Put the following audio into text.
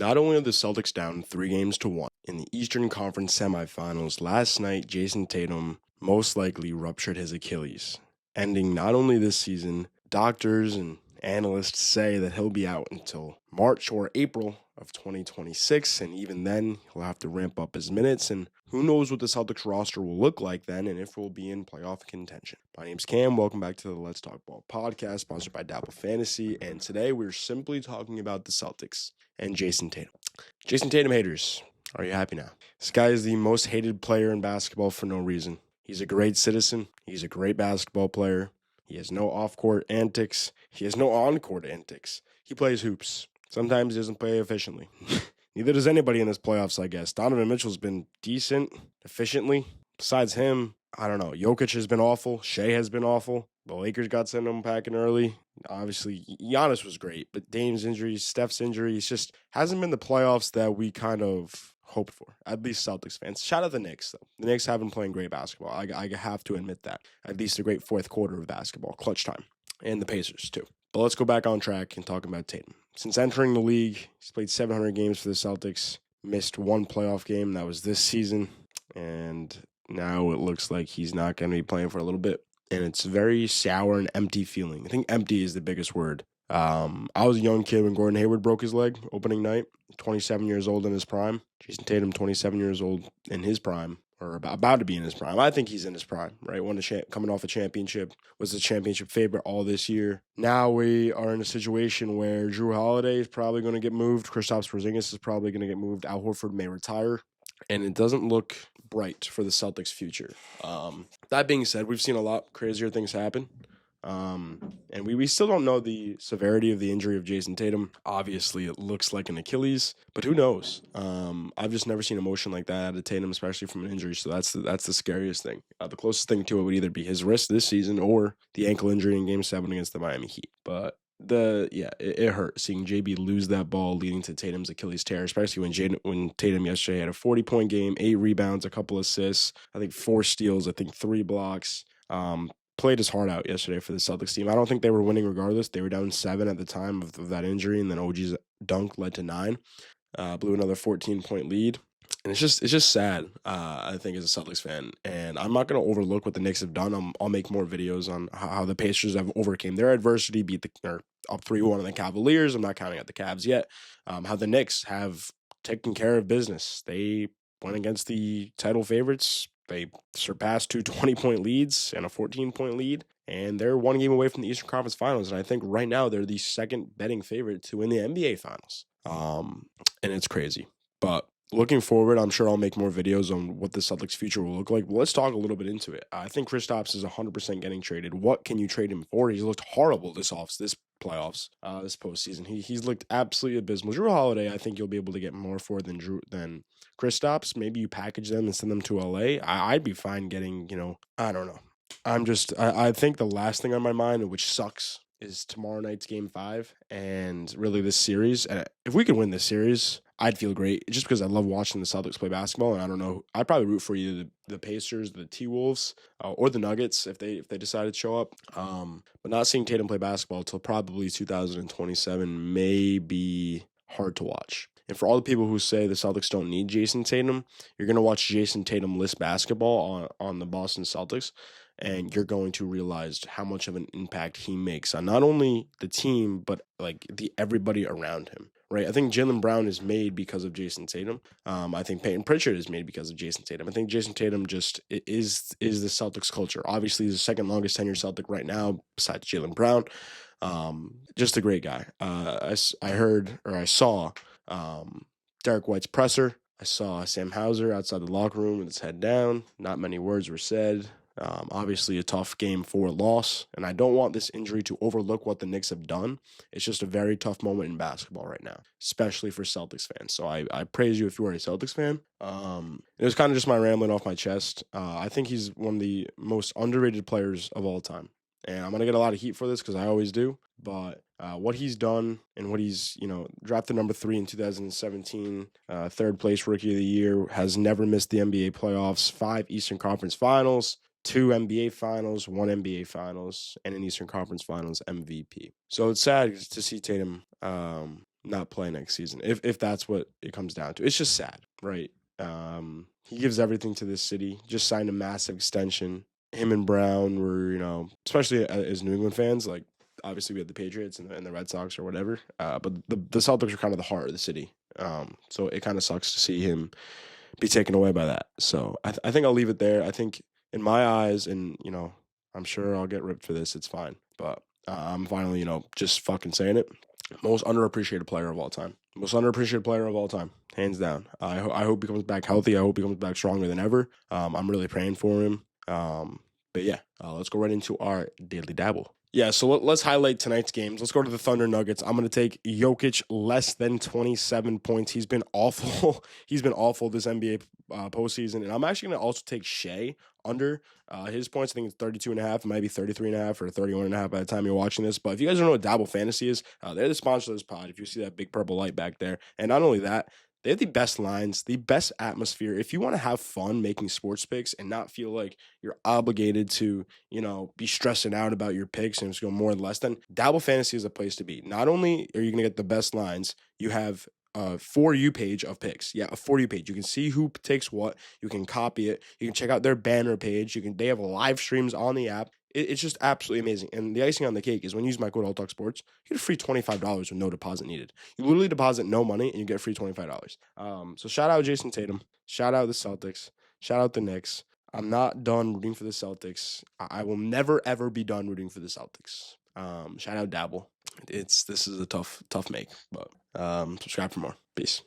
Not only are the Celtics down 3-1 in the Eastern Conference semifinals, last night Jayson Tatum most likely ruptured his Achilles, ending not only this season, doctors and analysts say that he'll be out until March or April of 2026, and even then he'll have to ramp up his minutes, and who knows what the Celtics roster will look like then and if we'll be in playoff contention. My name's Cam, welcome back to the Let's Talk Ball podcast, sponsored by Dabble Fantasy, and today we're simply talking about the Celtics and Jayson Tatum. Jayson Tatum haters, are you happy now? This guy is the most hated player in basketball for no reason. He's a great citizen, he's a great basketball player, he has no off-court antics, he has no on-court antics. He plays hoops. Sometimes he doesn't play efficiently. Neither does anybody in this playoffs, I guess. Donovan Mitchell's been decent, efficiently. Besides him, I don't know. Jokic has been awful. Shea has been awful. The Lakers got sent him packing early. Obviously, Giannis was great, but Dame's injury, Steph's injury, it's just hasn't been the playoffs that we kind of hoped for, at least Celtics fans. Shout out the Knicks, though. The Knicks have been playing great basketball. I have to admit that. At least a great fourth quarter of basketball, clutch time. And the Pacers, too. But let's go back on track and talk about Tatum. Since entering the league, he's played 700 games for the Celtics, missed one playoff game, that was this season, and now it looks like he's not going to be playing for a little bit. And it's a very sour and empty feeling. I think empty is the biggest word. I was a young kid when Gordon Hayward broke his leg opening night, 27 years old in his prime. Jayson Tatum, 27 years old in his prime, or about to be in his prime. I think he's in his prime, right? Coming off a championship, was the championship favorite all this year. Now we are in a situation where Drew Holiday is probably going to get moved. Kristaps Porzingis is probably going to get moved. Al Horford may retire. And it doesn't look bright for the Celtics' future. That being said, we've seen a lot crazier things happen. And we still don't know the severity of the injury of Jayson Tatum. Obviously, it looks like an Achilles, but who knows? I've just never seen emotion like that out of Tatum, especially from an injury. So that's the scariest thing. The closest thing to it would either be his wrist this season or the ankle injury in Game 7 against the Miami Heat. But it hurt seeing JB lose that ball, leading to Tatum's Achilles tear, especially when Tatum yesterday had a 40-point game, 8 rebounds, a couple assists, I think 4 steals, I think 3 blocks. Played his heart out yesterday for the Celtics team. I don't think they were winning regardless. They were down 7 at the time of that injury, and then OG's dunk led to 9. Blew another 14-point lead. And it's just sad, I think, as a Celtics fan. And I'm not going to overlook what the Knicks have done. I'll make more videos on how the Pacers have overcame their adversity, up 3-1 on the Cavaliers. I'm not counting out the Cavs yet. How the Knicks have taken care of business. They went against the title favorites. They surpassed 2 20-point leads and a 14-point lead. And they're 1 game away from the Eastern Conference Finals. And I think right now they're the second betting favorite to win the NBA Finals. And it's crazy. But looking forward, I'm sure I'll make more videos on what the Celtics' future will look like. But let's talk a little bit into it. I think Kristaps is 100% getting traded. What can you trade him for? He's looked horrible this playoffs, this postseason. He's looked absolutely abysmal. Drew Holiday, I think you'll be able to get more for than Kristaps. Maybe you package them and send them to LA. I'd be fine getting, I don't know. I think the last thing on my mind, which sucks, is tomorrow night's Game 5 and really this series. And if we could win this series, I'd feel great just because I love watching the Celtics play basketball. And I don't know, I'd probably root for either the Pacers, the T-Wolves, or the Nuggets if they decide to show up. But not seeing Tatum play basketball until probably 2027 may be hard to watch. And for all the people who say the Celtics don't need Jayson Tatum, you're going to watch Jayson Tatum list basketball on the Boston Celtics, and you're going to realize how much of an impact he makes on not only the team, but like everybody around him, right? I think Jaylen Brown is made because of Jayson Tatum. I think Peyton Pritchard is made because of Jayson Tatum. I think Jayson Tatum just is the Celtics culture. Obviously, he's the second longest tenured Celtic right now, besides Jaylen Brown. Just a great guy. I saw Derek White's presser. I saw Sam Hauser outside the locker room with his head down. Not many words were said. Obviously a tough game 4 loss, and I don't want this injury to overlook what the Knicks have done. It's just a very tough moment in basketball right now, especially for Celtics fans. So I praise you if you are a Celtics fan. It was kind of just my rambling off my chest. I think he's one of the most underrated players of all time. And I'm going to get a lot of heat for this because I always do. But what he's done and what he's, drafted number 3 in 2017, third place rookie of the year, has never missed the NBA playoffs, 5 Eastern Conference Finals, 2 NBA Finals, 1 NBA Finals, and an Eastern Conference Finals MVP. So it's sad to see Tatum not play next season. If that's what it comes down to, it's just sad, right? He gives everything to this city. Just signed a massive extension. Him and Brown were, especially as New England fans, like obviously we had the Patriots and the Red Sox or whatever, but the Celtics are kind of the heart of the city. So it kind of sucks to see him be taken away by that. So I think I'll leave it there. I think in my eyes, and I'm sure I'll get ripped for this. It's fine, but I'm finally just fucking saying it. Most underappreciated player of all time. Most underappreciated player of all time, hands down. I hope he comes back healthy. I hope he comes back stronger than ever. I'm really praying for him. But yeah, let's go right into our daily dabble. Yeah, so let's highlight tonight's games. Let's go to the Thunder Nuggets. I'm going to take Jokic less than 27 points. He's been awful. He's been awful this NBA postseason. And I'm actually going to also take Shea under his points. I think it's 32.5. It might be 33.5 or 31.5 by the time you're watching this. But if you guys don't know what Dabble Fantasy is, they're the sponsor of this pod. If you see that big purple light back there. And not only that, they have the best lines, the best atmosphere. If you want to have fun making sports picks and not feel like you're obligated to, be stressing out about your picks and just go more or less, then Dabble Fantasy is a place to be. Not only are you going to get the best lines, you have a For You page of picks. Yeah, a For You page. You can see who takes what. You can copy it. You can check out their banner page. They have live streams on the app. It's just absolutely amazing. And the icing on the cake is when you use my code AllTalkSports, you get a free $25 with no deposit needed. You literally deposit no money and you get a free $25. So shout out Jayson Tatum. Shout out the Celtics. Shout out the Knicks. I'm not done rooting for the Celtics. I will never, ever be done rooting for the Celtics. Shout out Dabble. This is a tough make, but subscribe for more. Peace.